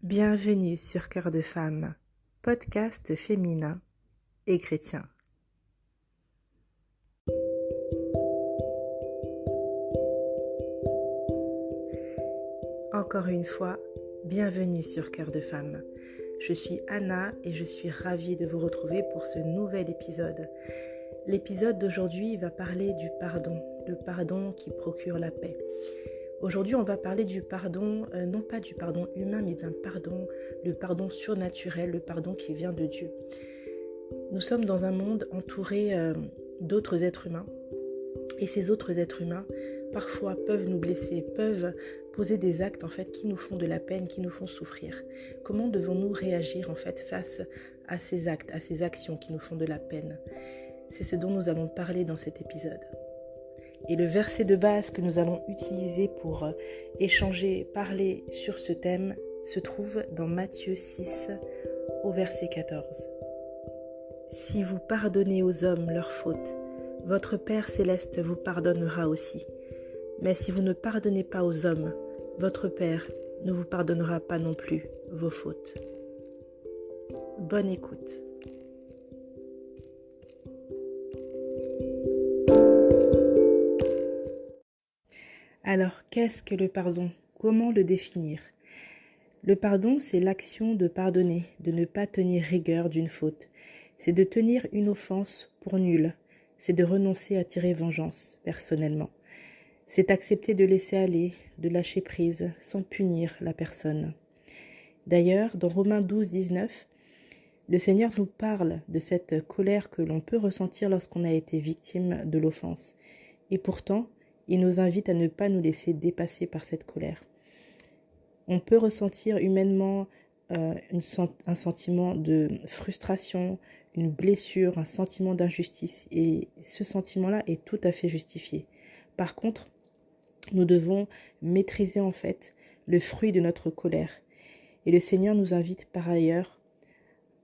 Bienvenue sur Cœur de Femme, podcast féminin et chrétien. Encore une fois, bienvenue sur Cœur de Femme. Je suis Anna et je suis ravie de vous retrouver pour ce nouvel épisode. L'épisode d'aujourd'hui va parler du pardon, le pardon qui procure la paix. Aujourd'hui, on va parler du pardon, non pas du pardon humain, mais d'un pardon, le pardon surnaturel, le pardon qui vient de Dieu. Nous sommes dans un monde entouré d'autres êtres humains, et ces autres êtres humains, parfois, peuvent nous blesser, peuvent poser des actes en fait qui nous font de la peine, qui nous font souffrir. Comment devons-nous réagir en fait face à ces actes, à ces actions qui nous font de la peine? C'est ce dont nous allons parler dans cet épisode. Et le verset de base que nous allons utiliser pour échanger, parler sur ce thème se trouve dans Matthieu 6 au verset 14. Si vous pardonnez aux hommes leurs fautes, votre Père céleste vous pardonnera aussi. Mais si vous ne pardonnez pas aux hommes, votre Père ne vous pardonnera pas non plus vos fautes. Bonne écoute. Alors, qu'est-ce que le pardon? Comment le définir? Le pardon, c'est l'action de pardonner, de ne pas tenir rigueur d'une faute. C'est de tenir une offense pour nulle. C'est de renoncer à tirer vengeance, personnellement. C'est accepter de laisser aller, de lâcher prise, sans punir la personne. D'ailleurs, dans Romains 12, 19, le Seigneur nous parle de cette colère que l'on peut ressentir lorsqu'on a été victime de l'offense. Et pourtant, il nous invite à ne pas nous laisser dépasser par cette colère. On peut ressentir humainement un sentiment de frustration, une blessure, un sentiment d'injustice. Et ce sentiment-là est tout à fait justifié. Par contre, nous devons maîtriser en fait le fruit de notre colère. Et le Seigneur nous invite par ailleurs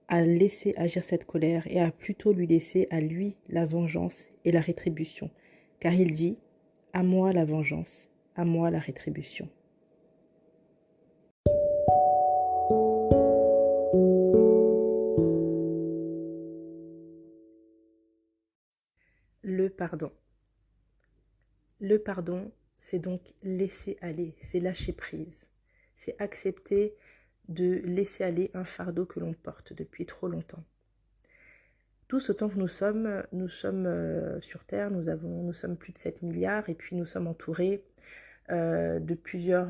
à laisser agir cette colère et à plutôt lui laisser à lui la vengeance et la rétribution. Car il dit: à moi la vengeance, à moi la rétribution. Le pardon. Le pardon, c'est donc laisser aller, c'est lâcher prise. C'est accepter de laisser aller un fardeau que l'on porte depuis trop longtemps. Tous autant que nous sommes sur Terre, nous sommes plus de 7 milliards et puis nous sommes entourés de plusieurs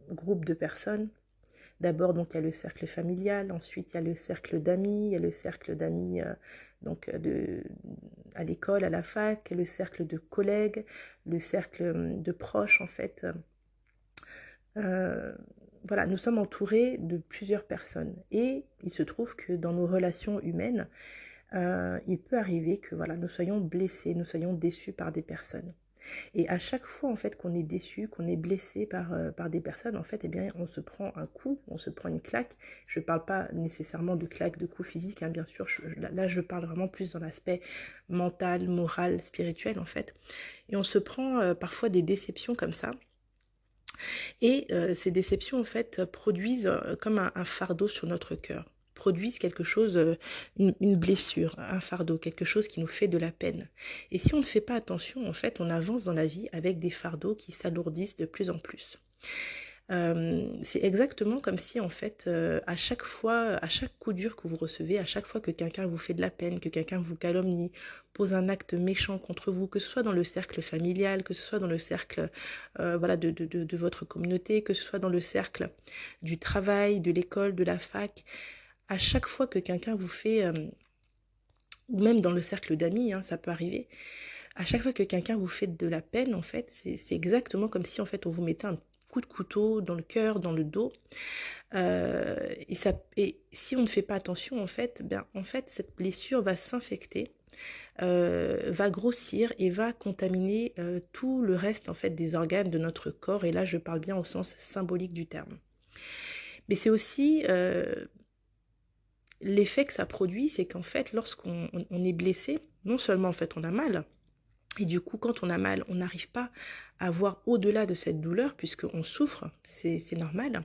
groupes de personnes. D'abord, donc, il y a le cercle familial, ensuite il y a le cercle d'amis, il y a le cercle d'amis à l'école, à la fac, le cercle de collègues, le cercle de proches en fait. Voilà, nous sommes entourés de plusieurs personnes et il se trouve que dans nos relations humaines, il peut arriver que voilà, nous soyons blessés, nous soyons déçus par des personnes. Et à chaque fois en fait qu'on est déçu, qu'on est blessé par des personnes, en fait, eh bien, on se prend un coup, on se prend une claque. Je ne parle pas nécessairement de claque de coup physique, hein, bien sûr. Là, je parle vraiment plus dans l'aspect mental, moral, spirituel en fait. Et on se prend parfois des déceptions comme ça. Et ces déceptions en fait produisent comme un fardeau sur notre cœur, produisent quelque chose, une blessure, un fardeau, quelque chose qui nous fait de la peine. Et si on ne fait pas attention, en fait, on avance dans la vie avec des fardeaux qui s'alourdissent de plus en plus. C'est exactement comme si en fait à chaque fois, à chaque coup dur que vous recevez, à chaque fois que quelqu'un vous fait de la peine, que quelqu'un vous calomnie, pose un acte méchant contre vous, que ce soit dans le cercle familial, que ce soit dans le cercle voilà, de votre communauté, que ce soit dans le cercle du travail, de l'école, de la fac, à chaque fois que quelqu'un vous fait, ou même dans le cercle d'amis, hein, ça peut arriver, à chaque fois que quelqu'un vous fait de la peine, en fait, c'est exactement comme si en fait on vous mettait un coup de couteau dans le cœur, dans le dos. Et si on ne fait pas attention, en fait, cette blessure va s'infecter, va grossir et va contaminer tout le reste en fait des organes de notre corps. Et là, je parle bien au sens symbolique du terme. Mais c'est aussi l'effet que ça produit, c'est qu'en fait, lorsqu'on est blessé, non seulement en fait on a mal. Et du coup, quand on a mal, on n'arrive pas à voir au-delà de cette douleur puisqu'on souffre, c'est normal.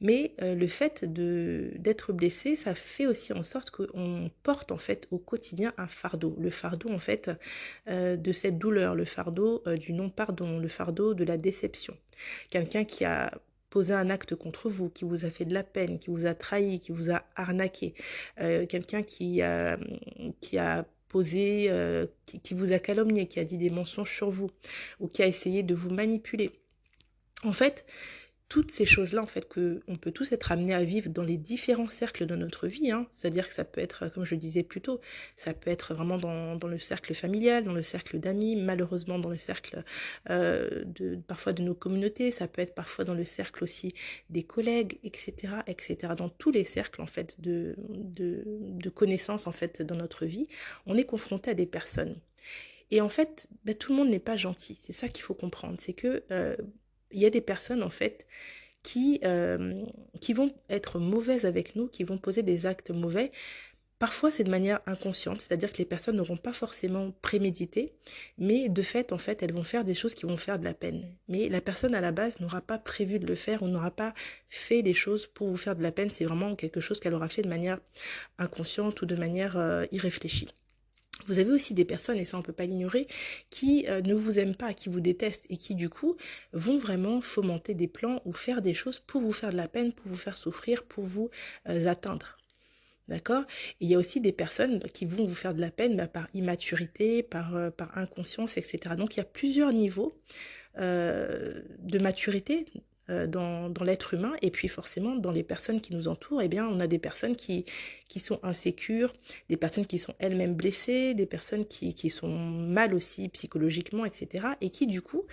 Mais le fait d'être blessé, ça fait aussi en sorte qu'on porte en fait au quotidien un fardeau. Le fardeau en fait de cette douleur, le fardeau du non-pardon, le fardeau de la déception. Quelqu'un qui a posé un acte contre vous, qui vous a fait de la peine, qui vous a trahi, qui vous a arnaqué, quelqu'un qui a posé, qui vous a calomnié, qui a dit des mensonges sur vous, ou qui a essayé de vous manipuler. En fait, toutes ces choses-là, en fait, que on peut tous être amenés à vivre dans les différents cercles de notre vie, hein. C'est-à-dire que ça peut être, comme je le disais plus tôt, ça peut être vraiment dans le cercle familial, dans le cercle d'amis, malheureusement dans le cercle parfois de nos communautés, ça peut être parfois dans le cercle aussi des collègues, etc., etc. Dans tous les cercles, en fait, de connaissances, en fait, dans notre vie, on est confronté à des personnes. Et en fait, tout le monde n'est pas gentil. C'est ça qu'il faut comprendre. C'est que il y a des personnes, en fait, qui vont être mauvaises avec nous, qui vont poser des actes mauvais. Parfois, c'est de manière inconsciente, c'est-à-dire que les personnes n'auront pas forcément prémédité, mais de fait, en fait, elles vont faire des choses qui vont faire de la peine. Mais la personne, à la base, n'aura pas prévu de le faire ou n'aura pas fait les choses pour vous faire de la peine. C'est vraiment quelque chose qu'elle aura fait de manière inconsciente ou de manière irréfléchie. Vous avez aussi des personnes, et ça on ne peut pas l'ignorer, qui ne vous aiment pas, qui vous détestent et qui du coup vont vraiment fomenter des plans ou faire des choses pour vous faire de la peine, pour vous faire souffrir, pour vous atteindre. D'accord? Et il y a aussi des personnes qui vont vous faire de la peine par immaturité, par inconscience, etc. Donc il y a plusieurs niveaux de maturité dans l'être humain, et puis forcément dans les personnes qui nous entourent, eh bien on a des personnes qui sont insécures, des personnes qui sont elles-mêmes blessées, des personnes qui sont mal aussi psychologiquement, etc. et qui du coup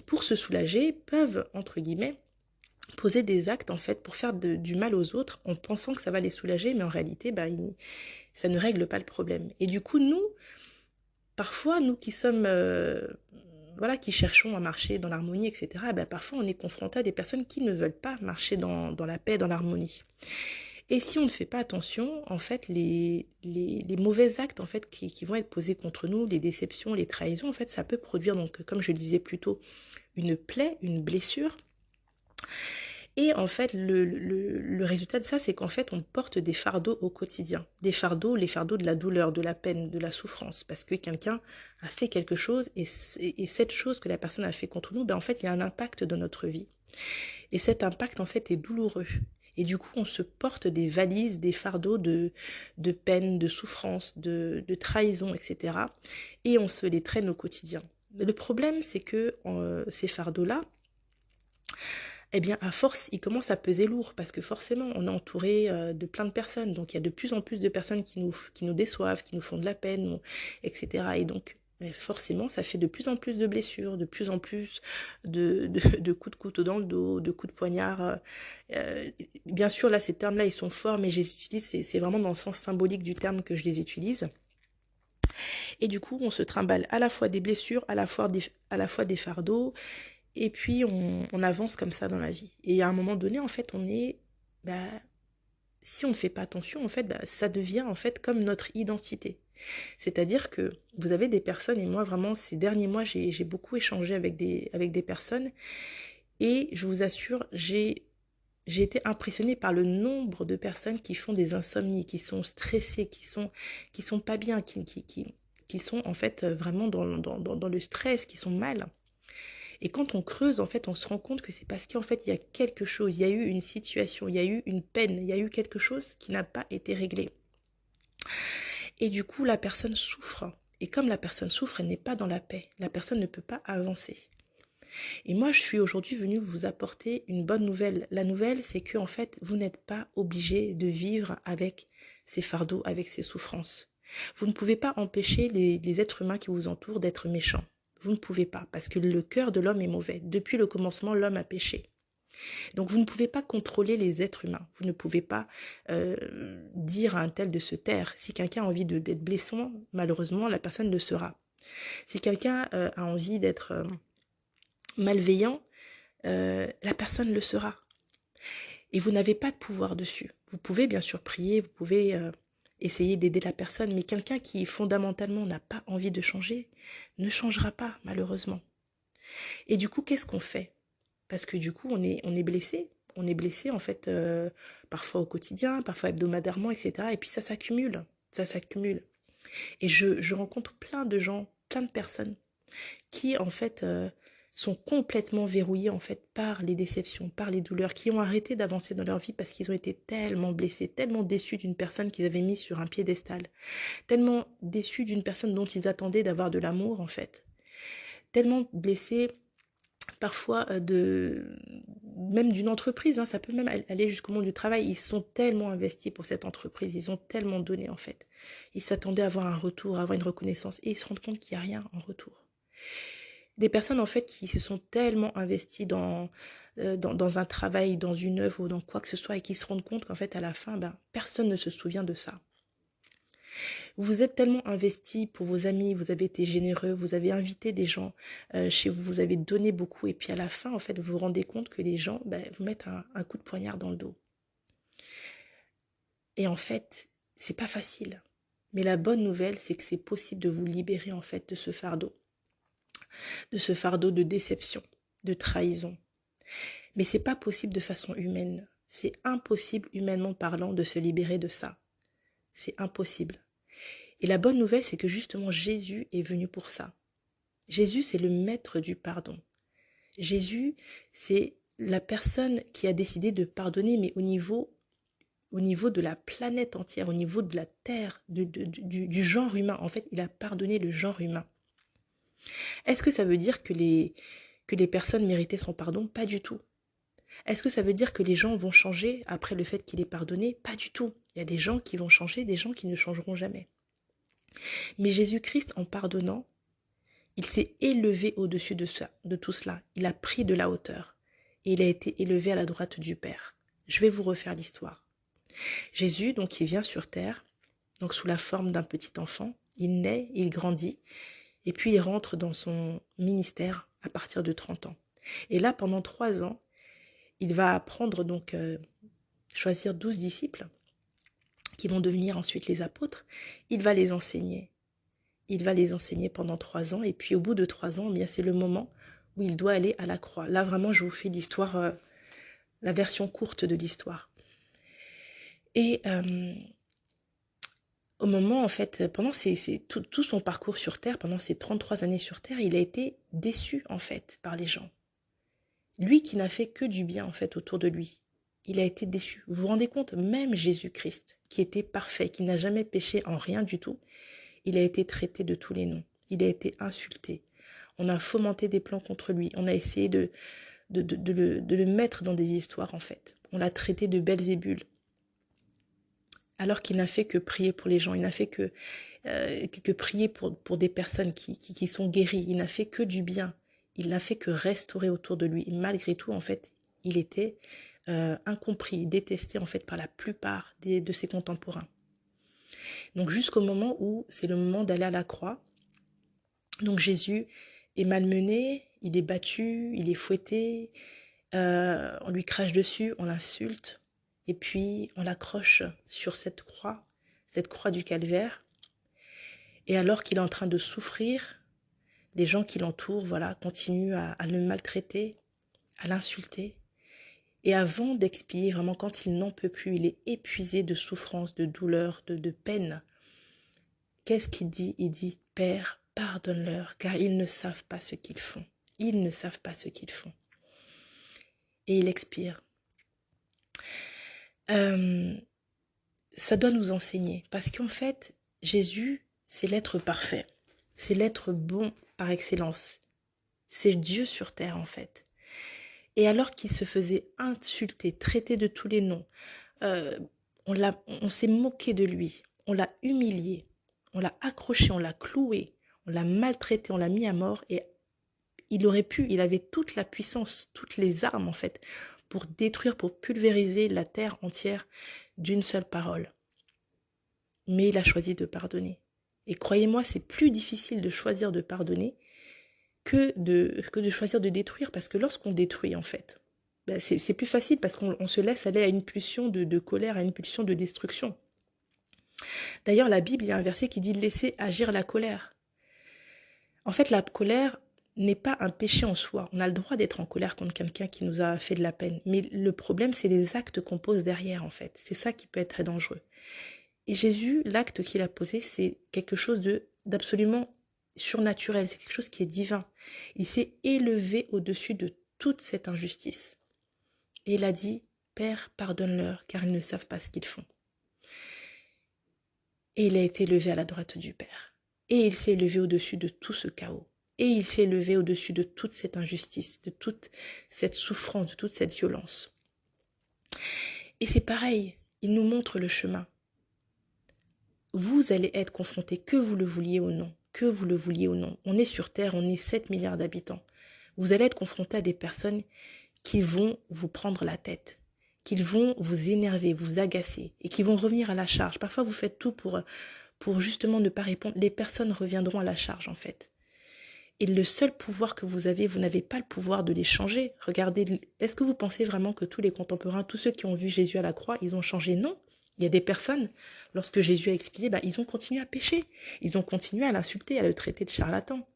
pour se soulager peuvent entre guillemets poser des actes en fait pour faire du mal aux autres en pensant que ça va les soulager, mais en réalité ça ne règle pas le problème. Et du coup nous, parfois nous qui sommes voilà, qui cherchons à marcher dans l'harmonie, etc., parfois on est confronté à des personnes qui ne veulent pas marcher dans la paix, dans l'harmonie. Et si on ne fait pas attention, en fait, les mauvais actes en fait, qui vont être posés contre nous, les déceptions, les trahisons, en fait, ça peut produire, donc, comme je le disais plus tôt, une plaie, une blessure. Et en fait, le résultat de ça, c'est qu'en fait, on porte des fardeaux au quotidien. Des fardeaux, les fardeaux de la douleur, de la peine, de la souffrance. Parce que quelqu'un a fait quelque chose et cette chose que la personne a fait contre nous, en fait, il y a un impact dans notre vie. Et cet impact, en fait, est douloureux. Et du coup, on se porte des valises, des fardeaux de peine, de souffrance, de trahison, etc. Et on se les traîne au quotidien. Mais le problème, c'est que ces fardeaux-là, eh bien, à force, il commence à peser lourd parce que forcément, on est entouré de plein de personnes. Donc, il y a de plus en plus de personnes qui nous déçoivent, qui nous font de la peine, etc. Et donc, forcément, ça fait de plus en plus de blessures, de plus en plus de coups de couteau dans le dos, de coups de poignard. Bien sûr, là, ces termes-là, ils sont forts, mais je les utilise, c'est vraiment dans le sens symbolique du terme que je les utilise. Et du coup, on se trimballe à la fois des blessures, à la fois des fardeaux. Et puis, on avance comme ça dans la vie. Et à un moment donné, en fait, si on ne fait pas attention, en fait, ça devient en fait comme notre identité. C'est-à-dire que vous avez des personnes, et moi vraiment, ces derniers mois, j'ai beaucoup échangé avec des personnes, et je vous assure, j'ai été impressionnée par le nombre de personnes qui font des insomnies, qui sont stressées, qui sont pas bien, qui sont en fait vraiment dans le stress, qui sont mal. Et quand on creuse, en fait, on se rend compte que c'est parce qu'en fait, il y a quelque chose, il y a eu une situation, il y a eu une peine, il y a eu quelque chose qui n'a pas été réglé. Et du coup, la personne souffre. Et comme la personne souffre, elle n'est pas dans la paix. La personne ne peut pas avancer. Et moi, je suis aujourd'hui venue vous apporter une bonne nouvelle. La nouvelle, c'est que en fait, vous n'êtes pas obligé de vivre avec ces fardeaux, avec ces souffrances. Vous ne pouvez pas empêcher les êtres humains qui vous entourent d'être méchants. Vous ne pouvez pas, parce que le cœur de l'homme est mauvais. Depuis le commencement, l'homme a péché. Donc vous ne pouvez pas contrôler les êtres humains. Vous ne pouvez pas dire à un tel de se taire. Si quelqu'un a envie d'être blessant, malheureusement, la personne le sera. Si quelqu'un a envie d'être malveillant, la personne le sera. Et vous n'avez pas de pouvoir dessus. Vous pouvez bien sûr prier, vous pouvez essayer d'aider la personne, mais quelqu'un qui fondamentalement n'a pas envie de changer, ne changera pas, malheureusement. Et du coup, qu'est-ce qu'on fait ? Parce que du coup, on est blessé. On est blessé, en fait, parfois au quotidien, parfois hebdomadairement, etc. Et puis ça s'accumule. Ça s'accumule. Et je rencontre plein de gens, plein de personnes qui, en fait, sont complètement verrouillés, en fait, par les déceptions, par les douleurs, qui ont arrêté d'avancer dans leur vie parce qu'ils ont été tellement blessés, tellement déçus d'une personne qu'ils avaient mise sur un piédestal, tellement déçus d'une personne dont ils attendaient d'avoir de l'amour, en fait, tellement blessés parfois même d'une entreprise, hein, ça peut même aller jusqu'au monde du travail. Ils sont tellement investis pour cette entreprise, ils ont tellement donné, en fait. Ils s'attendaient à avoir un retour, à avoir une reconnaissance, et ils se rendent compte qu'il n'y a rien en retour. Des personnes, en fait, qui se sont tellement investies dans un travail, dans une œuvre ou dans quoi que ce soit, et qui se rendent compte qu'en fait, à la fin, personne ne se souvient de ça. Vous êtes tellement investi pour vos amis, vous avez été généreux, vous avez invité des gens chez vous, vous avez donné beaucoup, et puis à la fin, en fait, vous vous rendez compte que les gens vous mettent un coup de poignard dans le dos. Et en fait, c'est pas facile. Mais la bonne nouvelle, c'est que c'est possible de vous libérer, en fait, de ce fardeau de déception, de trahison. Mais c'est pas possible de façon humaine. C'est impossible, humainement parlant, de se libérer de ça. C'est impossible. Et la bonne nouvelle, c'est que justement, Jésus est venu pour ça. Jésus, c'est le maître du pardon. Jésus, c'est la personne qui a décidé de pardonner, mais au niveau de la planète entière, au niveau de la terre, du genre humain. En fait, il a pardonné le genre humain. Est-ce que ça veut dire que les personnes méritaient son pardon? Pas du tout. Est-ce que ça veut dire que les gens vont changer après le fait qu'il ait pardonné? Pas du tout. Il y a des gens qui vont changer, des gens qui ne changeront jamais. Mais Jésus-Christ, en pardonnant, il s'est élevé au-dessus de tout cela. Il a pris de la hauteur. Et il a été élevé à la droite du Père. Je vais vous refaire l'histoire. Jésus, donc, il vient sur terre, donc sous la forme d'un petit enfant. Il naît, il grandit, et puis il rentre dans son ministère à partir de 30 ans. Et là, pendant 3 ans, il va apprendre, donc, choisir 12 disciples qui vont devenir ensuite les apôtres. Il va les enseigner. Il va les enseigner pendant 3 ans. Et puis au bout de 3 ans, c'est le moment où il doit aller à la croix. Là, vraiment, je vous fais l'histoire, la version courte de l'histoire. Et au moment, en fait, pendant tout son parcours sur Terre, pendant ces 33 années sur Terre, il a été déçu, en fait, par les gens. Lui qui n'a fait que du bien, en fait, autour de lui. Il a été déçu. Vous vous rendez compte, même Jésus-Christ, qui était parfait, qui n'a jamais péché en rien du tout, il a été traité de tous les noms. Il a été insulté. On a fomenté des plans contre lui. On a essayé de le mettre dans des histoires, en fait. On l'a traité de Belzébul. Alors qu'il n'a fait que prier pour les gens. Il n'a fait que prier pour des personnes qui sont guéries. Il n'a fait que du bien. Il n'a fait que restaurer autour de lui. Et malgré tout, en fait, il était incompris, détesté, en fait, par la plupart de ses contemporains. Donc jusqu'au moment où c'est le moment d'aller à la croix. Donc Jésus est malmené, il est battu, il est fouetté, on lui crache dessus, on l'insulte, et puis on l'accroche sur cette croix du calvaire. Et alors qu'il est en train de souffrir, les gens qui l'entourent, voilà, continuent à le maltraiter, à l'insulter. Et avant d'expier, vraiment quand il n'en peut plus, il est épuisé de souffrance, de douleur, de peine. Qu'est-ce qu'il dit? Il dit, Père, pardonne-leur, car ils ne savent pas ce qu'ils font. Ils ne savent pas ce qu'ils font. Et il expire. Ça doit nous enseigner, parce qu'en fait, Jésus, c'est l'être parfait. C'est l'être bon par excellence. C'est Dieu sur terre, en fait. Et alors qu'il se faisait insulter, traiter de tous les noms, on s'est moqué de lui, on l'a humilié, on l'a accroché, on l'a cloué, on l'a maltraité, on l'a mis à mort, et il avait toute la puissance, toutes les armes en fait, pour détruire, pour pulvériser la terre entière d'une seule parole. Mais il a choisi de pardonner. Et croyez-moi, c'est plus difficile de choisir de pardonner que de choisir de détruire, parce que lorsqu'on détruit en fait, c'est plus facile parce qu'on se laisse aller à une pulsion de colère, à une pulsion de destruction. D'ailleurs, la Bible, il y a un verset qui dit « laissez agir la colère ». En fait, la colère, n'est pas un péché en soi. On a le droit d'être en colère contre quelqu'un qui nous a fait de la peine. Mais le problème, c'est les actes qu'on pose derrière, en fait. C'est ça qui peut être très dangereux. Et Jésus, l'acte qu'il a posé, c'est quelque chose d'absolument surnaturel. C'est quelque chose qui est divin. Il s'est élevé au-dessus de toute cette injustice. Et il a dit, Père, pardonne-leur, car ils ne savent pas ce qu'ils font. Et il a été élevé à la droite du Père. Et il s'est élevé au-dessus de tout ce chaos. Et il s'est élevé au-dessus de toute cette injustice, de toute cette souffrance, de toute cette violence. Et c'est pareil, il nous montre le chemin. Vous allez être confrontés, que vous le vouliez ou non, que vous le vouliez ou non. On est sur Terre, on est 7 milliards d'habitants. Vous allez être confrontés à des personnes qui vont vous prendre la tête, qui vont vous énerver, vous agacer, et qui vont revenir à la charge. Parfois, vous faites tout pour justement ne pas répondre. Les personnes reviendront à la charge, en fait. Et le seul pouvoir que vous n'avez pas le pouvoir de les changer. Regardez, est-ce que vous pensez vraiment que tous les contemporains, tous ceux qui ont vu Jésus à la croix, ils ont changé? Non. Il y a des personnes, lorsque Jésus a expié, ils ont continué à pécher. Ils ont continué à l'insulter, à le traiter de charlatan.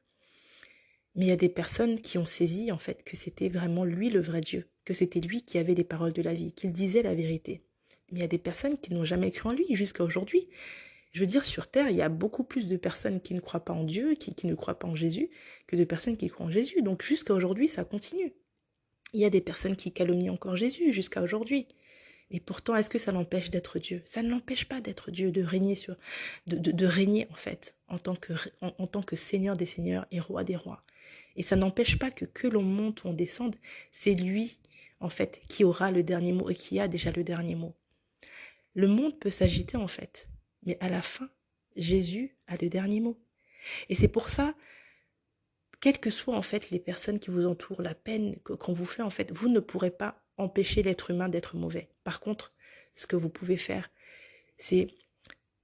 Mais il y a des personnes qui ont saisi, en fait, que c'était vraiment lui le vrai Dieu, que c'était lui qui avait les paroles de la vie, qu'il disait la vérité. Mais il y a des personnes qui n'ont jamais cru en lui jusqu'à aujourd'hui. Je veux dire, sur Terre, il y a beaucoup plus de personnes qui ne croient pas en Dieu, qui ne croient pas en Jésus, que de personnes qui croient en Jésus. Donc jusqu'à aujourd'hui, ça continue. Il y a des personnes qui calomnient encore Jésus jusqu'à aujourd'hui. Et pourtant, est-ce que ça l'empêche d'être Dieu? Ça ne l'empêche pas d'être Dieu, de régner de régner en fait, en tant que Seigneur des Seigneurs et Roi des Rois. Et ça n'empêche pas que l'on monte ou on descende, c'est lui, en fait, qui aura le dernier mot et qui a déjà le dernier mot. Le monde peut s'agiter, en fait, mais à la fin, Jésus a le dernier mot. Et c'est pour ça, quelles que soient, en fait, les personnes qui vous entourent, la peine qu'on vous fait, en fait, vous ne pourrez pas empêcher l'être humain d'être mauvais. Par contre, ce que vous pouvez faire, c'est,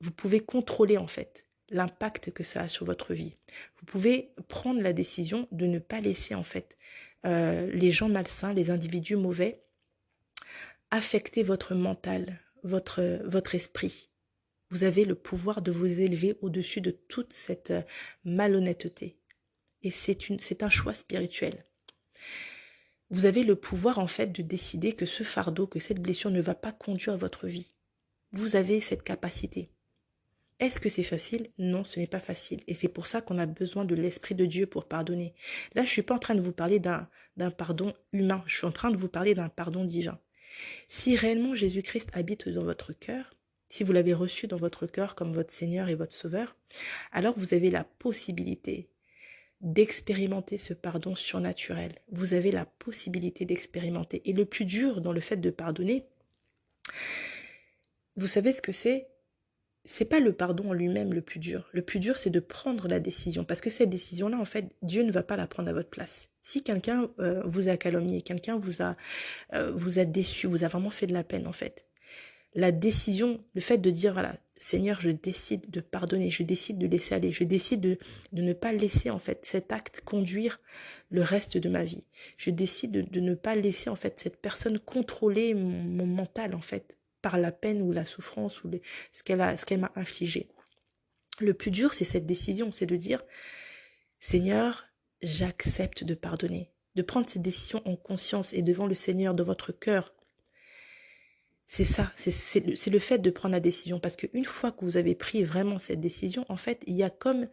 vous pouvez contrôler, en fait, l'impact que ça a sur votre vie. Vous pouvez prendre la décision de ne pas laisser, en fait, les gens malsains, les individus mauvais, affecter votre mental, votre esprit. Vous avez le pouvoir de vous élever au-dessus de toute cette malhonnêteté. Et c'est un choix spirituel. Vous avez le pouvoir, en fait, de décider que ce fardeau, que cette blessure ne va pas conduire à votre vie. Vous avez cette capacité. Est-ce que c'est facile? Non, ce n'est pas facile. Et c'est pour ça qu'on a besoin de l'Esprit de Dieu pour pardonner. Là, je ne suis pas en train de vous parler d'un pardon humain. Je suis en train de vous parler d'un pardon divin. Si réellement Jésus-Christ habite dans votre cœur, si vous l'avez reçu dans votre cœur comme votre Seigneur et votre Sauveur, alors vous avez la possibilité d'expérimenter ce pardon surnaturel. Vous avez la possibilité d'expérimenter. Et le plus dur dans le fait de pardonner, vous savez ce que c'est? C'est pas le pardon en lui-même le plus dur. Le plus dur, c'est de prendre la décision. Parce que cette décision-là, en fait, Dieu ne va pas la prendre à votre place. Si quelqu'un vous a calomnié, quelqu'un vous a déçu, vous a vraiment fait de la peine, en fait. La décision, le fait de dire, voilà, Seigneur, je décide de pardonner, je décide de laisser aller, je décide de ne pas laisser, en fait, cet acte conduire le reste de ma vie. Je décide de ne pas laisser, en fait, cette personne contrôler mon mental, en fait, par la peine ou la souffrance ou ce qu'elle m'a infligé. Le plus dur, c'est cette décision, c'est de dire, Seigneur, j'accepte de pardonner, de prendre cette décision en conscience et devant le Seigneur, de votre cœur. C'est ça, c'est le fait de prendre la décision, parce qu'une fois que vous avez pris vraiment cette décision, en fait, il y a comme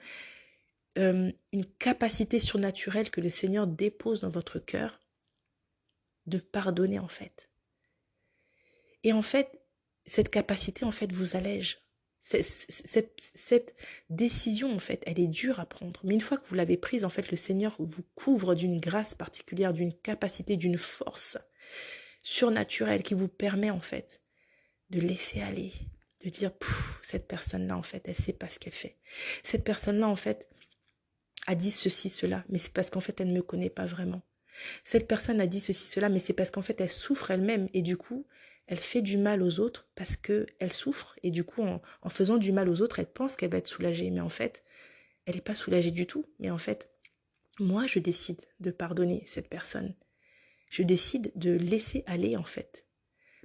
une capacité surnaturelle que le Seigneur dépose dans votre cœur de pardonner, en fait. Et en fait, cette capacité, en fait, vous allège. Cette décision, en fait, elle est dure à prendre. Mais une fois que vous l'avez prise, en fait, le Seigneur vous couvre d'une grâce particulière, d'une capacité, d'une force surnaturelle qui vous permet, en fait, de laisser aller, de dire, cette personne-là, en fait, elle sait pas ce qu'elle fait. Cette personne-là, en fait, a dit ceci, cela, mais c'est parce qu'en fait, elle ne me connaît pas vraiment. Cette personne a dit ceci, cela, mais c'est parce qu'en fait, elle souffre elle-même et du coup, elle fait du mal aux autres parce qu'elle souffre et du coup, en faisant du mal aux autres, elle pense qu'elle va être soulagée, mais en fait, elle n'est pas soulagée du tout. Mais en fait, moi, je décide de pardonner cette personne. Je décide de laisser aller, en fait.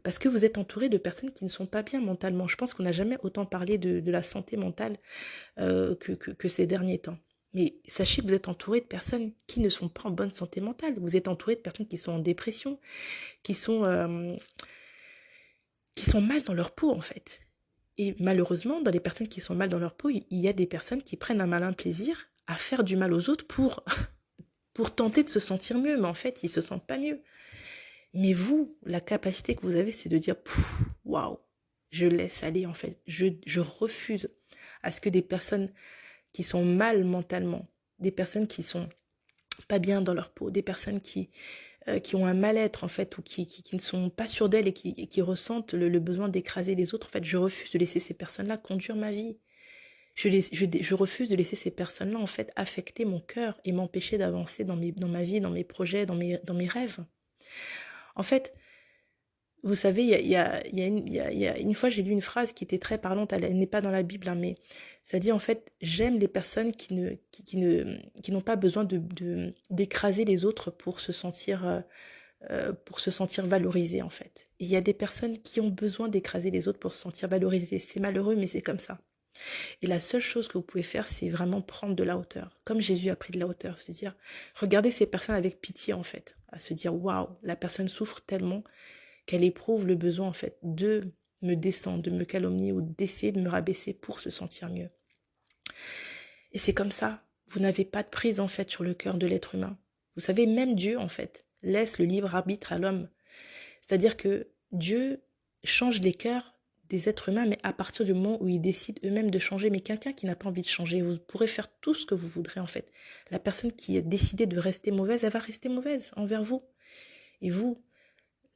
Parce que vous êtes entouré de personnes qui ne sont pas bien mentalement. Je pense qu'on n'a jamais autant parlé de la santé mentale que ces derniers temps. Mais sachez que vous êtes entouré de personnes qui ne sont pas en bonne santé mentale. Vous êtes entouré de personnes qui sont en dépression, qui sont, euh, qui sont mal dans leur peau en fait. Et malheureusement, dans les personnes qui sont mal dans leur peau, il y a des personnes qui prennent un malin plaisir à faire du mal aux autres pour tenter de se sentir mieux. Mais en fait, ils ne se sentent pas mieux. Mais vous, la capacité que vous avez, c'est de dire, waouh, je laisse aller en fait. Je refuse à ce que des personnes qui sont mal mentalement, des personnes qui sont pas bien dans leur peau, des personnes qui ont un mal-être en fait, ou qui ne sont pas sûres d'elles et qui ressentent le besoin d'écraser les autres, en fait, je refuse de laisser ces personnes-là conduire ma vie. Je refuse de laisser ces personnes-là en fait affecter mon cœur et m'empêcher d'avancer dans ma vie, dans mes projets, dans mes rêves. En fait, vous savez, il y a une fois, j'ai lu une phrase qui était très parlante, elle n'est pas dans la Bible, hein, mais ça dit en fait, j'aime les personnes qui n'ont pas besoin d'écraser les autres pour se sentir valorisées, en fait. Et il y a des personnes qui ont besoin d'écraser les autres pour se sentir valorisées. C'est malheureux, mais c'est comme ça. Et la seule chose que vous pouvez faire, c'est vraiment prendre de la hauteur. Comme Jésus a pris de la hauteur, se dire, regardez ces personnes avec pitié, en fait. À se dire, waouh, la personne souffre tellement qu'elle éprouve le besoin en fait de me descendre, de me calomnier ou d'essayer de me rabaisser pour se sentir mieux. Et c'est comme ça, vous n'avez pas de prise en fait sur le cœur de l'être humain. Vous savez, même Dieu en fait laisse le libre arbitre à l'homme. C'est-à-dire que Dieu change les cœurs des êtres humains, mais à partir du moment où ils décident eux-mêmes de changer. Mais quelqu'un qui n'a pas envie de changer, vous pourrez faire tout ce que vous voudrez en fait. La personne qui a décidé de rester mauvaise, elle va rester mauvaise envers vous. Et vous,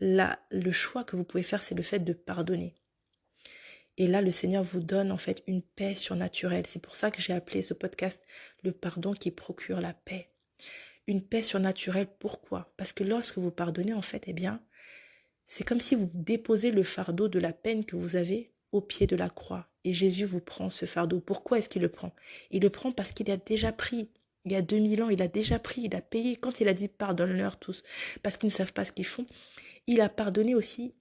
là, le choix que vous pouvez faire, c'est le fait de pardonner. Et là, le Seigneur vous donne en fait une paix surnaturelle. C'est pour ça que j'ai appelé ce podcast le pardon qui procure la paix. Une paix surnaturelle, pourquoi? Parce que lorsque vous pardonnez, en fait, eh bien, c'est comme si vous déposez le fardeau de la peine que vous avez au pied de la croix. Et Jésus vous prend ce fardeau. Pourquoi est-ce qu'il le prend? Il le prend parce qu'il a déjà pris. Il y a 2000 ans, il a déjà pris, il a payé. Quand il a dit pardonne-leur tous, parce qu'ils ne savent pas ce qu'ils font, il a pardonné aussi.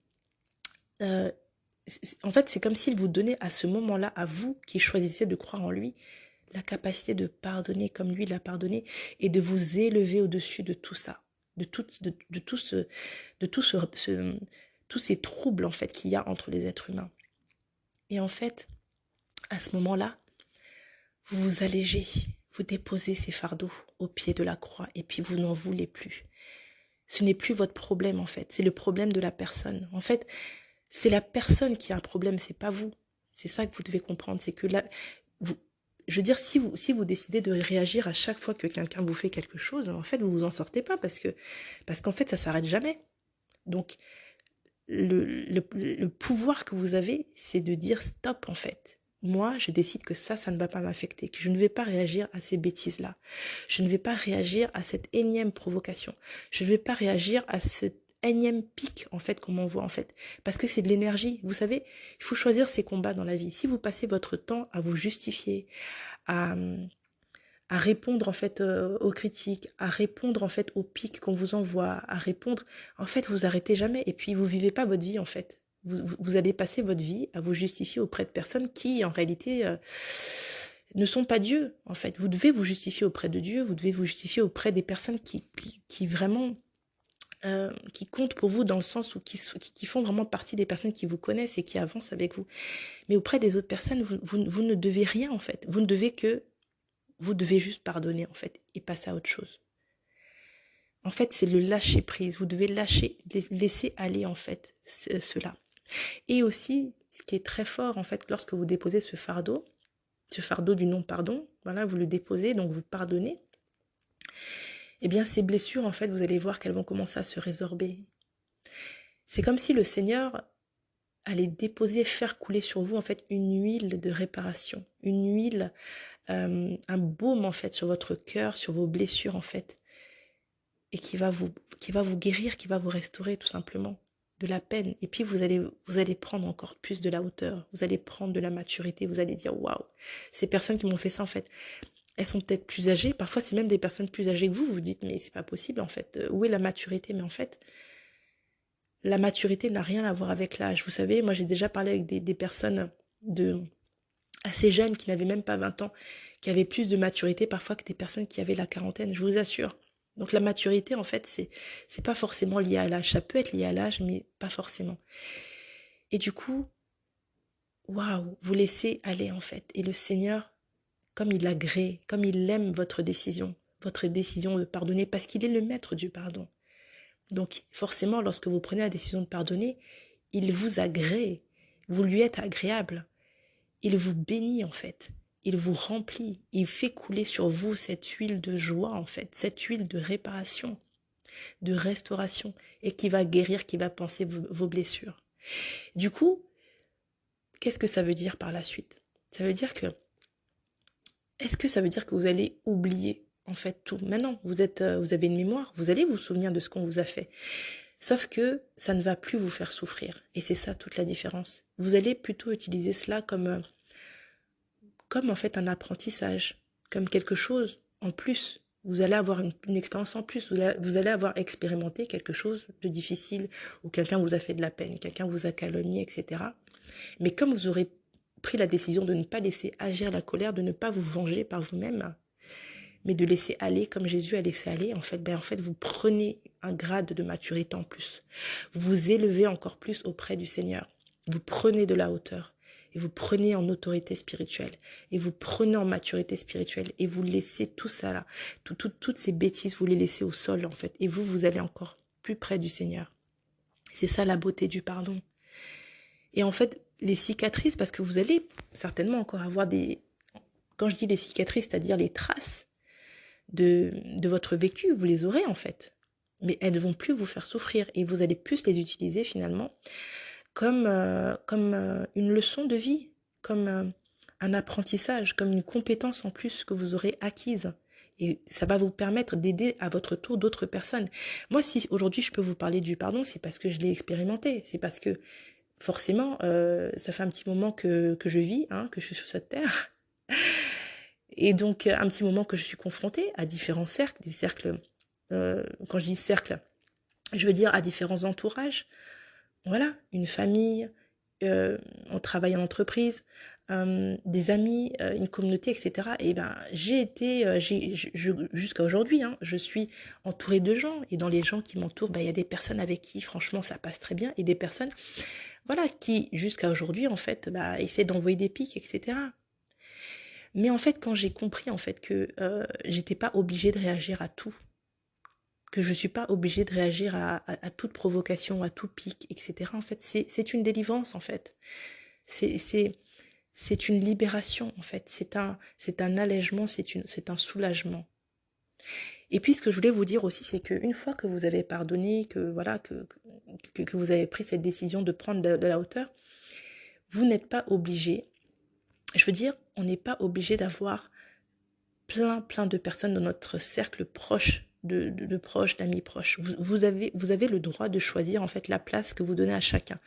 En fait, c'est comme s'il vous donnait à ce moment-là, à vous qui choisissez de croire en lui, la capacité de pardonner comme lui l'a pardonné et de vous élever au-dessus de tout ça, de tous ces troubles en fait qu'il y a entre les êtres humains. Et en fait, à ce moment-là, vous vous allégez, vous déposez ces fardeaux au pied de la croix et puis vous n'en voulez plus. Ce n'est plus votre problème en fait, c'est le problème de la personne. En fait, c'est la personne qui a un problème, c'est pas vous. C'est ça que vous devez comprendre, c'est que là, je veux dire, si vous décidez de réagir à chaque fois que quelqu'un vous fait quelque chose, en fait, vous en sortez pas parce qu'en fait, ça s'arrête jamais. Donc, le pouvoir que vous avez, c'est de dire stop, en fait. Moi, je décide que ça ne va pas m'affecter, que je ne vais pas réagir à ces bêtises-là. Je ne vais pas réagir à cette énième provocation. Je ne vais pas réagir à cette énième pic, en fait, qu'on m'envoie, en fait. Parce que c'est de l'énergie. Vous savez, il faut choisir ses combats dans la vie. Si vous passez votre temps à vous justifier, à, à répondre, en fait, aux critiques, à répondre, en fait, aux pics qu'on vous envoie, à répondre, en fait, vous arrêtez jamais. Et puis, vous vivez pas votre vie, en fait. Vous allez passer votre vie à vous justifier auprès de personnes qui, en réalité, ne sont pas Dieu, en fait. Vous devez vous justifier auprès de Dieu, vous devez vous justifier auprès des personnes qui vraiment qui comptent pour vous dans le sens où qui font vraiment partie des personnes qui vous connaissent et qui avancent avec vous. Mais auprès des autres personnes, vous ne devez rien en fait. Vous devez juste pardonner en fait et passer à autre chose. En fait, c'est le lâcher prise. Vous devez laisser aller en fait cela. Et aussi, ce qui est très fort en fait, lorsque vous déposez ce fardeau du non-pardon, voilà, vous le déposez, donc vous pardonnez. Eh bien, ces blessures, en fait, vous allez voir qu'elles vont commencer à se résorber. C'est comme si le Seigneur allait déposer, faire couler sur vous, en fait, une huile de réparation, une huile, un baume, en fait, sur votre cœur, sur vos blessures, en fait, et qui va vous guérir, qui va vous restaurer, tout simplement, de la peine. Et puis, vous allez prendre encore plus de la hauteur, vous allez prendre de la maturité, vous allez dire, waouh, ces personnes qui m'ont fait ça, en fait, elles sont peut-être plus âgées, parfois c'est même des personnes plus âgées que vous dites, mais c'est pas possible en fait, où est la maturité? Mais en fait, la maturité n'a rien à voir avec l'âge. Vous savez, moi j'ai déjà parlé avec des personnes assez jeunes, qui n'avaient même pas 20 ans, qui avaient plus de maturité parfois que des personnes qui avaient la quarantaine, je vous assure. Donc la maturité, en fait, c'est pas forcément lié à l'âge. Ça peut être lié à l'âge, mais pas forcément. Et du coup, waouh, vous laissez aller, en fait. Et le Seigneur, comme il agrée, comme il aime votre décision de pardonner, parce qu'il est le maître du pardon. Donc forcément, lorsque vous prenez la décision de pardonner, il vous agrée, vous lui êtes agréable. Il vous bénit en fait, il vous remplit, il fait couler sur vous cette huile de joie en fait, cette huile de réparation, de restauration, et qui va guérir, qui va panser vos blessures. Du coup, qu'est-ce que ça veut dire par la suite? Ça veut dire que, est-ce que ça veut dire que vous allez oublier en fait tout? Maintenant, vous avez une mémoire, vous allez vous souvenir de ce qu'on vous a fait. Sauf que ça ne va plus vous faire souffrir. Et c'est ça toute la différence. Vous allez plutôt utiliser cela comme en fait un apprentissage, comme quelque chose en plus. Vous allez avoir une expérience en plus, vous allez avoir expérimenté quelque chose de difficile, ou quelqu'un vous a fait de la peine, quelqu'un vous a calomnié, etc. Mais comme vous aurez pris la décision de ne pas laisser agir la colère, de ne pas vous venger par vous-même, mais de laisser aller comme Jésus a laissé aller, en fait, vous prenez un grade de maturité en plus. Vous vous élevez encore plus auprès du Seigneur. Vous prenez de la hauteur. Et vous prenez en autorité spirituelle. Et vous prenez en maturité spirituelle. Et vous laissez tout ça là. Toutes ces bêtises, vous les laissez au sol en fait. Et vous allez encore plus près du Seigneur. C'est ça la beauté du pardon. Et en fait, les cicatrices, parce que vous allez certainement encore avoir des... Quand je dis les cicatrices, c'est-à-dire les traces de votre vécu, vous les aurez en fait. Mais elles ne vont plus vous faire souffrir. Et vous allez plus les utiliser finalement comme une leçon de vie, comme un apprentissage, comme une compétence en plus que vous aurez acquise. Et ça va vous permettre d'aider à votre tour d'autres personnes. Moi, si aujourd'hui je peux vous parler du pardon, c'est parce que je l'ai expérimenté. C'est parce que forcément, ça fait un petit moment que je vis, hein, que je suis sur cette terre. Et donc, un petit moment que je suis confrontée à différents cercles, des cercles, quand je dis cercle, je veux dire à différents entourages. Voilà, une famille, on travaille en entreprise, des amis, une communauté, etc. Et ben, jusqu'à aujourd'hui, hein, je suis entourée de gens. Et dans les gens qui m'entourent, ben, il y a des personnes avec qui, franchement, ça passe très bien. Et des personnes, voilà, qui, jusqu'à aujourd'hui, en fait, bah, essaient d'envoyer des pics, etc. Mais en fait, quand j'ai compris, en fait, que j'étais pas obligée de réagir à tout, que je ne suis pas obligée de réagir à toute provocation, à tout pic, etc. En fait, c'est une délivrance, en fait. C'est une libération, en fait. C'est un allègement, c'est un soulagement. Et puis, ce que je voulais vous dire aussi, c'est qu'une fois que vous avez pardonné, que voilà, que vous avez pris cette décision de prendre de la hauteur, vous n'êtes pas obligé. Je veux dire, on n'est pas obligé d'avoir plein de personnes dans notre cercle proche, de proches, d'amis proches. Vous avez le droit de choisir en fait la place que vous donnez à chacun.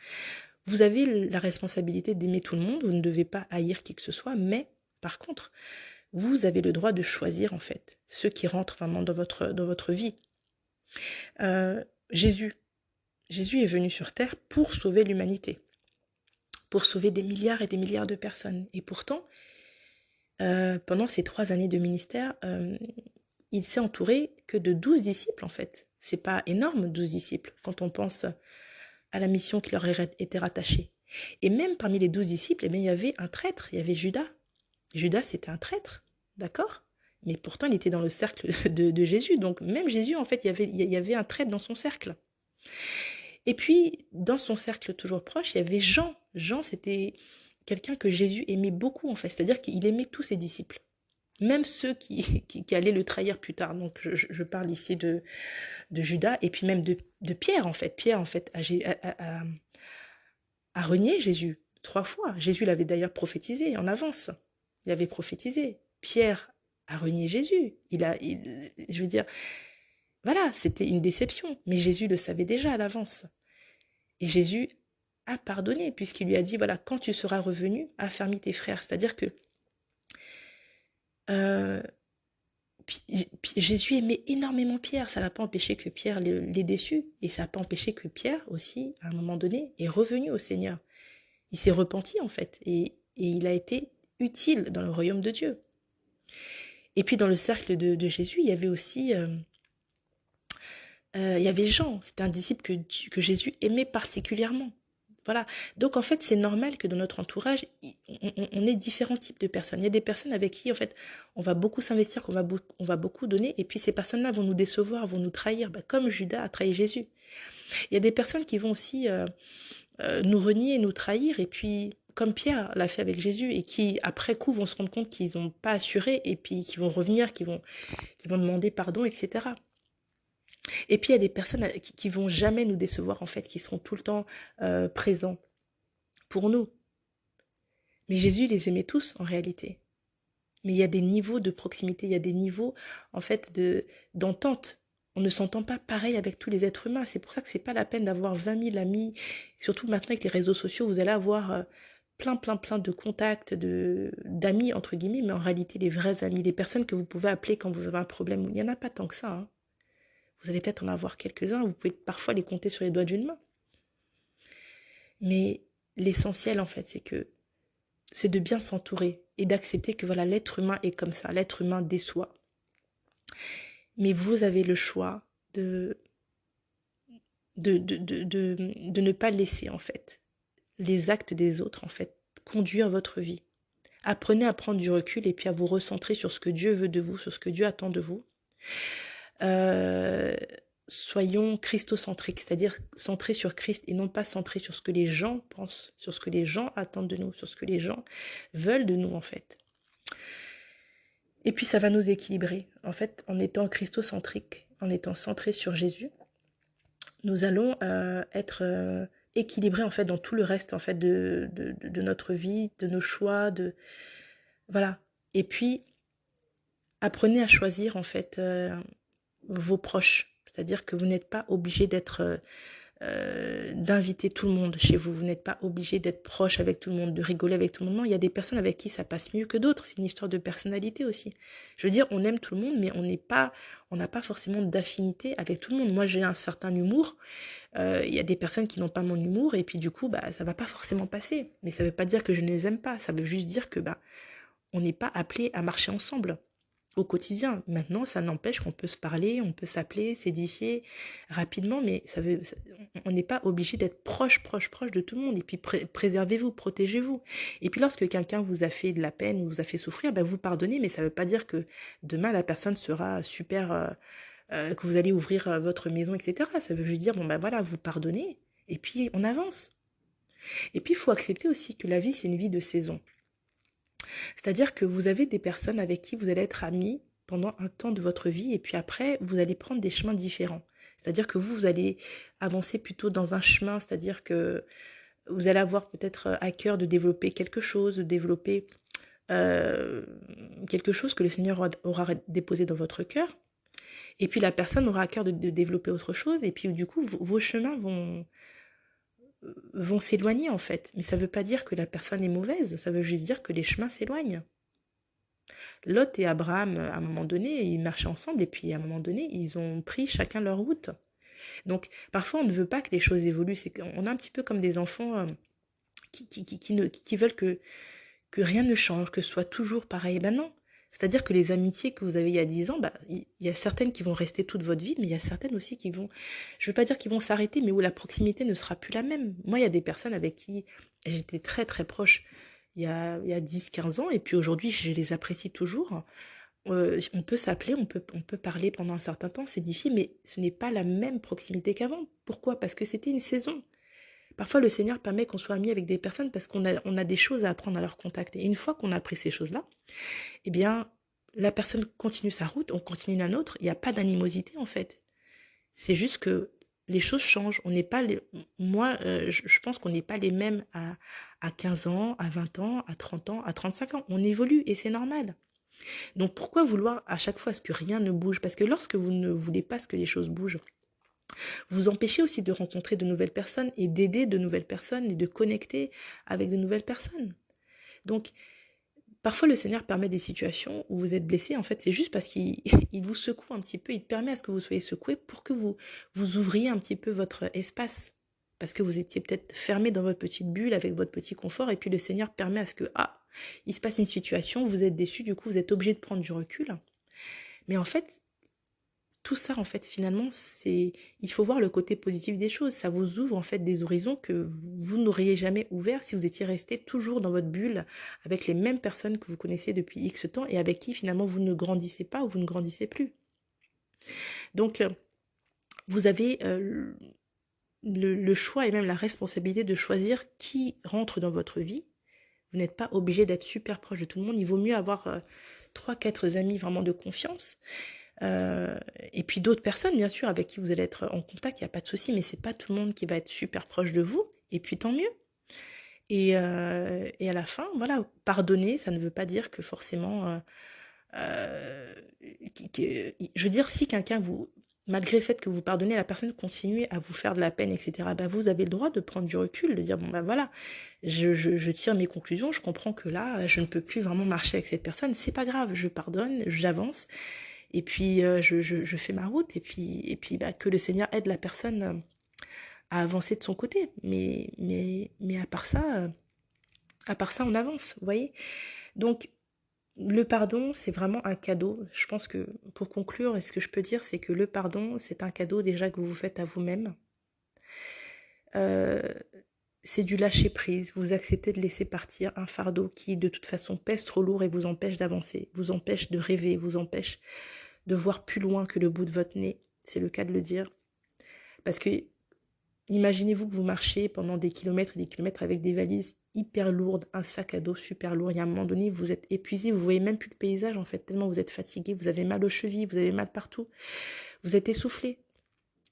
Vous avez la responsabilité d'aimer tout le monde, vous ne devez pas haïr qui que ce soit, mais par contre, vous avez le droit de choisir en fait ceux qui rentrent vraiment dans votre vie. Jésus est venu sur terre pour sauver l'humanité, pour sauver des milliards et des milliards de personnes. Et pourtant, pendant ces 3 années de ministère, il s'est entouré que de 12 disciples en fait. C'est pas énorme, 12 disciples, quand on pense à la mission qui leur était rattachée. Et même parmi les 12 disciples, eh bien, il y avait un traître, il y avait Judas. Judas, c'était un traître, d'accord? Mais pourtant, il était dans le cercle de Jésus. Donc même Jésus, en fait, il y avait un traître dans son cercle. Et puis, dans son cercle toujours proche, il y avait Jean. Jean, c'était quelqu'un que Jésus aimait beaucoup, en fait. C'est-à-dire qu'il aimait tous ses disciples. Même ceux qui allaient le trahir plus tard. Donc, je parle ici de Judas et puis même de Pierre, en fait. Pierre, en fait, a renié Jésus 3 fois. Jésus l'avait d'ailleurs prophétisé en avance. Il avait prophétisé. Pierre a renié Jésus. Je veux dire, voilà, c'était une déception. Mais Jésus le savait déjà à l'avance. Et Jésus a pardonné puisqu'il lui a dit, voilà, quand tu seras revenu, affermis tes frères. C'est-à-dire que Jésus aimait énormément Pierre, ça n'a pas empêché que Pierre l'ait déçu, et ça n'a pas empêché que Pierre aussi, à un moment donné, est revenu au Seigneur. Il s'est repenti en fait, et il a été utiles dans le royaume de Dieu. Et puis dans le cercle de Jésus, il y avait aussi il y avait Jean, c'était un disciple que Jésus aimait particulièrement. Voilà. Donc en fait, c'est normal que dans notre entourage, on ait différents types de personnes. Il y a des personnes avec qui en fait, on va beaucoup s'investir, on va beaucoup donner, et puis ces personnes-là vont nous décevoir, vont nous trahir, comme Judas a trahi Jésus. Il y a des personnes qui vont aussi nous renier, nous trahir, et puis comme Pierre l'a fait avec Jésus, et qui après coup vont se rendre compte qu'ils n'ont pas assuré, et puis qui vont revenir, qui vont demander pardon, etc. Et puis il y a des personnes qui vont jamais nous décevoir en fait, qui seront tout le temps présents pour nous. Mais Jésus les aimait tous en réalité. Mais il y a des niveaux de proximité, il y a des niveaux en fait d'entente. On ne s'entend pas pareil avec tous les êtres humains. C'est pour ça que c'est pas la peine d'avoir 20 000 amis. Surtout maintenant avec les réseaux sociaux, vous allez avoir plein de contacts, d'amis entre guillemets, mais en réalité les vrais amis, les personnes que vous pouvez appeler quand vous avez un problème. Il n'y en a pas tant que ça, hein. Vous allez peut-être en avoir quelques-uns, vous pouvez parfois les compter sur les doigts d'une main. Mais l'essentiel, en fait, c'est de bien s'entourer et d'accepter que voilà, l'être humain est comme ça, l'être humain déçoit. Mais vous avez le choix de ne pas laisser, en fait, les actes des autres, en fait, conduire votre vie. Apprenez à prendre du recul et puis à vous recentrer sur ce que Dieu veut de vous, sur ce que Dieu attend de vous. Soyons christocentriques, c'est-à-dire centrés sur Christ et non pas centrés sur ce que les gens pensent, sur ce que les gens attendent de nous, sur ce que les gens veulent de nous en fait. Et puis ça va nous équilibrer. En fait, en étant christocentriques, en étant centrés sur Jésus, nous allons être équilibrés en fait dans tout le reste en fait de notre vie, de nos choix, voilà. Et puis apprenez à choisir en fait vos proches. C'est-à-dire que vous n'êtes pas obligé d'inviter tout le monde chez vous. Vous n'êtes pas obligé d'être proche avec tout le monde, de rigoler avec tout le monde. Non, il y a des personnes avec qui ça passe mieux que d'autres. C'est une histoire de personnalité aussi. Je veux dire, on aime tout le monde, mais on n'a pas forcément d'affinité avec tout le monde. Moi, j'ai un certain humour. Il y a des personnes qui n'ont pas mon humour, et puis du coup, ça va pas forcément passer. Mais ça veut pas dire que je ne les aime pas. Ça veut juste dire que on n'est pas appelé à marcher ensemble au quotidien. Maintenant, ça n'empêche qu'on peut se parler, on peut s'appeler, s'édifier rapidement, mais on n'est pas obligé d'être proche de tout le monde. Et puis préservez-vous, protégez-vous. Et puis lorsque quelqu'un vous a fait de la peine ou vous a fait souffrir, vous pardonnez, mais ça ne veut pas dire que demain la personne sera super, que vous allez ouvrir votre maison, etc. Ça veut juste dire, voilà, vous pardonnez, et puis on avance. Et puis il faut accepter aussi que la vie, c'est une vie de saison. C'est-à-dire que vous avez des personnes avec qui vous allez être amis pendant un temps de votre vie et puis après, vous allez prendre des chemins différents. C'est-à-dire que vous allez avancer plutôt dans un chemin, c'est-à-dire que vous allez avoir peut-être à cœur de développer quelque chose, de développer quelque chose que le Seigneur aura déposé dans votre cœur. Et puis la personne aura à cœur de développer autre chose et puis du coup, vos chemins vont s'éloigner en fait. Mais ça ne veut pas dire que la personne est mauvaise, ça veut juste dire que les chemins s'éloignent. Lot et Abraham, à un moment donné, ils marchaient ensemble et puis à un moment donné, ils ont pris chacun leur route. Donc parfois, on ne veut pas que les choses évoluent. C'est qu'on est un petit peu comme des enfants qui veulent que rien ne change, que ce soit toujours pareil. Non. C'est-à-dire que les amitiés que vous avez il y a 10 ans, il y a certaines qui vont rester toute votre vie, mais il y a certaines aussi qui vont, je ne veux pas dire qu'ils vont s'arrêter, mais où la proximité ne sera plus la même. Moi, il y a des personnes avec qui j'étais très très proche il y a 10-15 ans, et puis aujourd'hui, je les apprécie toujours. On peut s'appeler, on peut parler pendant un certain temps, c'est difficile, mais ce n'est pas la même proximité qu'avant. Pourquoi? Parce que c'était une saison. Parfois, le Seigneur permet qu'on soit amis avec des personnes parce qu'on a des choses à apprendre à leur contact. Et une fois qu'on a appris ces choses-là, eh bien, la personne continue sa route, on continue la nôtre. Il n'y a pas d'animosité, en fait. C'est juste que les choses changent. On n'est pas moi, je pense qu'on n'est pas les mêmes à 15 ans, à 20 ans, à 30 ans, à 35 ans. On évolue et c'est normal. Donc, pourquoi vouloir à chaque fois que rien ne bouge? Parce que lorsque vous ne voulez pas que les choses bougent, vous empêchez aussi de rencontrer de nouvelles personnes et d'aider de nouvelles personnes et de connecter avec de nouvelles personnes. Donc, parfois le Seigneur permet des situations où vous êtes blessé, en fait, c'est juste parce qu'il vous secoue un petit peu, il permet à ce que vous soyez secoué pour que vous ouvriez un petit peu votre espace. parce que vous étiez peut-être fermé dans votre petite bulle avec votre petit confort, et puis le Seigneur permet à ce que, il se passe une situation, vous êtes déçu, du coup vous êtes obligé de prendre du recul. Mais en fait, tout ça, en fait, finalement, il faut voir le côté positif des choses. Ça vous ouvre, en fait, des horizons que vous n'auriez jamais ouverts si vous étiez resté toujours dans votre bulle avec les mêmes personnes que vous connaissez depuis X temps et avec qui, finalement, vous ne grandissez pas ou vous ne grandissez plus. Donc, vous avez le choix et même la responsabilité de choisir qui rentre dans votre vie. Vous n'êtes pas obligé d'être super proche de tout le monde. Il vaut mieux avoir 3-4 amis vraiment de confiance. Et puis d'autres personnes, bien sûr, avec qui vous allez être en contact, il n'y a pas de souci, mais c'est pas tout le monde qui va être super proche de vous. Et puis tant mieux. Et à la fin, voilà, pardonner, ça ne veut pas dire que forcément... je veux dire, si quelqu'un vous... Malgré le fait que vous pardonnez, la personne continue à vous faire de la peine, etc., bah vous avez le droit de prendre du recul, de dire, bon, bah voilà, je tire mes conclusions, je comprends que là, je ne peux plus vraiment marcher avec cette personne, c'est pas grave, je pardonne, j'avance, et puis je fais ma route, et puis bah, que le Seigneur aide la personne à avancer de son côté. Mais à part ça, on avance, vous voyez. Donc, le pardon, c'est vraiment un cadeau. Je pense que pour conclure, ce que je peux dire, c'est que le pardon, c'est un cadeau déjà que vous vous faites à vous-même. C'est du lâcher prise. Vous acceptez de laisser partir un fardeau qui, de toute façon, pèse trop lourd et vous empêche d'avancer, vous empêche de rêver, vous empêche de voir plus loin que le bout de votre nez. C'est le cas de le dire. Parce que imaginez-vous que vous marchez pendant des kilomètres et des kilomètres avec des valises hyper lourdes, un sac à dos super lourd. Il y a un moment donné, vous êtes épuisé, vous voyez même plus le paysage en fait, tellement vous êtes fatigué, vous avez mal aux chevilles, vous avez mal partout, vous êtes essoufflé.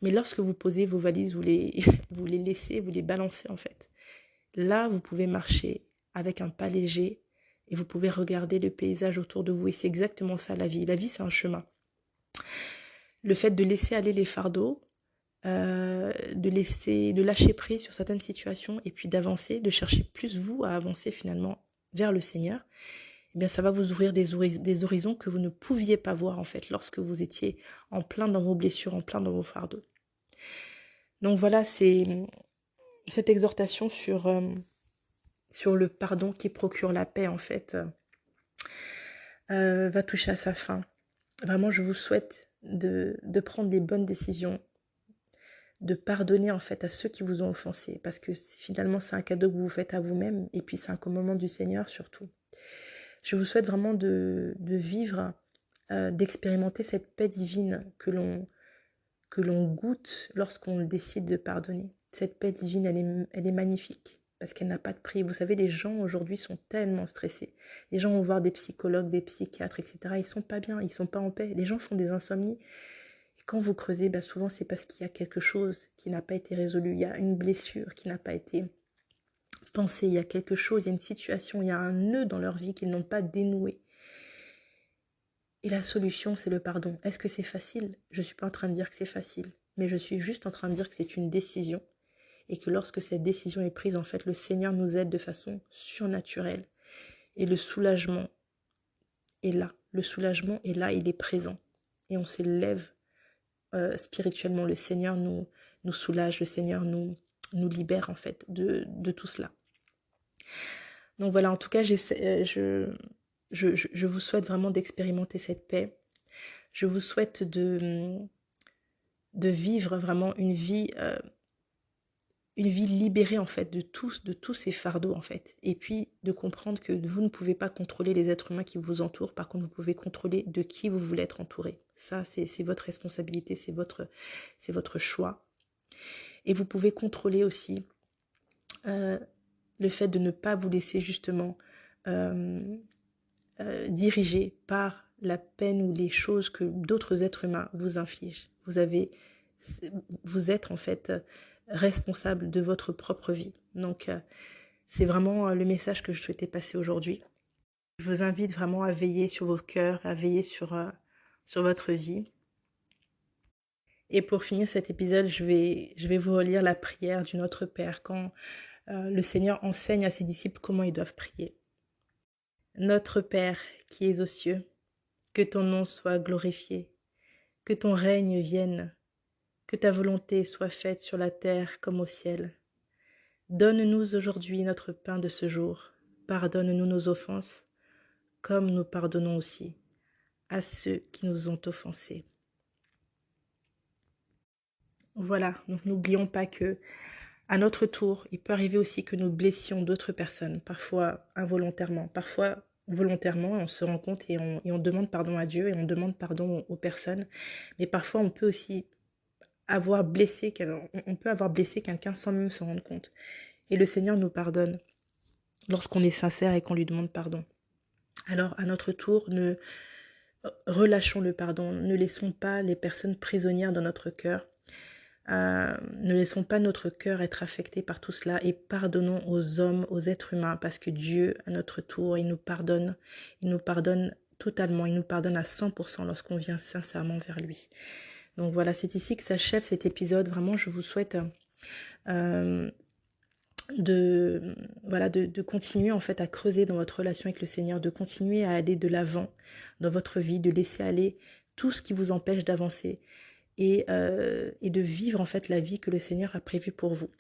Mais lorsque vous posez vos valises, vous les, vous les laissez, vous les balancez en fait. Là, vous pouvez marcher avec un pas léger et vous pouvez regarder le paysage autour de vous. Et c'est exactement ça la vie. La vie, c'est un chemin. Le fait de laisser aller les fardeaux, de lâcher prise sur certaines situations et puis d'avancer, de chercher plus vous à avancer finalement vers le Seigneur, eh bien ça va vous ouvrir des horizons que vous ne pouviez pas voir en fait lorsque vous étiez en plein dans vos blessures, en plein dans vos fardeaux. Donc voilà, c'est cette exhortation sur le pardon qui procure la paix en fait va toucher à sa fin. Vraiment, je vous souhaite de prendre les bonnes décisions, de pardonner en fait à ceux qui vous ont offensé, parce que finalement c'est un cadeau que vous vous faites à vous-même, et puis c'est un commandement du Seigneur surtout. Je vous souhaite vraiment de vivre, d'expérimenter cette paix divine que l'on goûte lorsqu'on décide de pardonner. Cette paix divine, elle est magnifique, parce qu'elle n'a pas de prix. Vous savez, les gens aujourd'hui sont tellement stressés. Les gens vont voir des psychologues, des psychiatres, etc. Ils sont pas bien, ils sont pas en paix. Les gens font des insomnies. Quand vous creusez, souvent c'est parce qu'il y a quelque chose qui n'a pas été résolu, il y a une blessure qui n'a pas été pensée, il y a quelque chose, il y a une situation, il y a un nœud dans leur vie qu'ils n'ont pas dénoué. Et la solution, c'est le pardon. Est-ce que c'est facile? Je ne suis pas en train de dire que c'est facile, mais je suis juste en train de dire que c'est une décision et que lorsque cette décision est prise, en fait, le Seigneur nous aide de façon surnaturelle et le soulagement est là. Le soulagement est là, il est présent et on s'élève spirituellement. Le Seigneur nous soulage, le Seigneur nous libère en fait de tout cela. Donc voilà, en tout cas, je vous souhaite vraiment d'expérimenter cette paix. Je vous souhaite de vivre vraiment une vie libérée en fait de tous ces fardeaux en fait. Et puis de comprendre que vous ne pouvez pas contrôler les êtres humains qui vous entourent. Par contre, vous pouvez contrôler de qui vous voulez être entouré. Ça, c'est votre responsabilité, c'est votre choix. Et vous pouvez contrôler aussi le fait de ne pas vous laisser justement diriger par la peine ou les choses que d'autres êtres humains vous infligent. Vous êtes en fait responsable de votre propre vie. Donc c'est vraiment le message que je souhaitais passer aujourd'hui. Je vous invite vraiment à veiller sur vos cœurs, à veiller sur votre vie. Et pour finir cet épisode, je vais vous relire la prière du Notre Père quand le Seigneur enseigne à ses disciples comment ils doivent prier. Notre Père qui es aux cieux, que ton nom soit glorifié, que ton règne vienne, Que ta volonté soit faite sur la terre comme au ciel. Donne-nous aujourd'hui notre pain de ce jour. Pardonne-nous nos offenses, comme nous pardonnons aussi à ceux qui nous ont offensés. Voilà, donc n'oublions pas que à notre tour, il peut arriver aussi que nous blessions d'autres personnes, parfois involontairement, parfois volontairement, on se rend compte et on demande pardon à Dieu et on demande pardon aux personnes. Mais parfois, on peut aussi on peut avoir blessé quelqu'un sans même s'en rendre compte. Et le Seigneur nous pardonne lorsqu'on est sincère et qu'on lui demande pardon. Alors, à notre tour, relâchons le pardon, ne laissons pas les personnes prisonnières dans notre cœur. Ne laissons pas notre cœur être affecté par tout cela et pardonnons aux hommes, aux êtres humains, parce que Dieu, à notre tour, il nous pardonne totalement, il nous pardonne à 100% lorsqu'on vient sincèrement vers lui. Donc voilà, c'est ici que s'achève cet épisode. Vraiment, je vous souhaite de continuer en fait à creuser dans votre relation avec le Seigneur, de continuer à aller de l'avant dans votre vie, de laisser aller tout ce qui vous empêche d'avancer et de vivre en fait la vie que le Seigneur a prévue pour vous.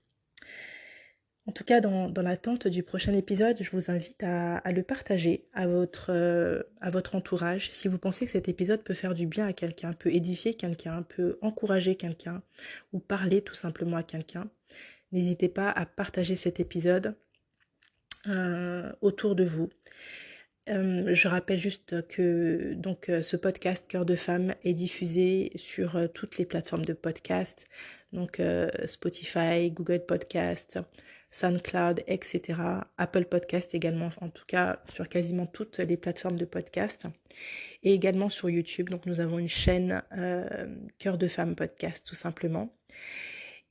En tout cas, dans l'attente du prochain épisode, je vous invite à le partager à votre entourage. Si vous pensez que cet épisode peut faire du bien à quelqu'un, peut édifier quelqu'un, peut encourager quelqu'un ou parler tout simplement à quelqu'un, n'hésitez pas à partager cet épisode autour de vous. Je rappelle juste que donc ce podcast Cœur de Femme est diffusé sur toutes les plateformes de podcast, donc Spotify, Google Podcast, SoundCloud, etc. Apple Podcast également, en tout cas sur quasiment toutes les plateformes de podcast, et également sur YouTube. Donc nous avons une chaîne Cœur de Femme Podcast tout simplement.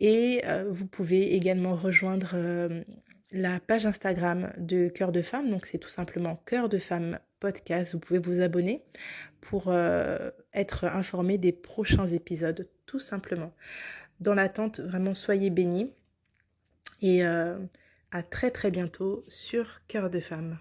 Et vous pouvez également rejoindre la page Instagram de Cœur de Femme, donc c'est tout simplement Cœur de Femme Podcast. Vous pouvez vous abonner pour être informé des prochains épisodes, tout simplement. Dans l'attente, vraiment soyez bénis et à très très bientôt sur Cœur de Femme.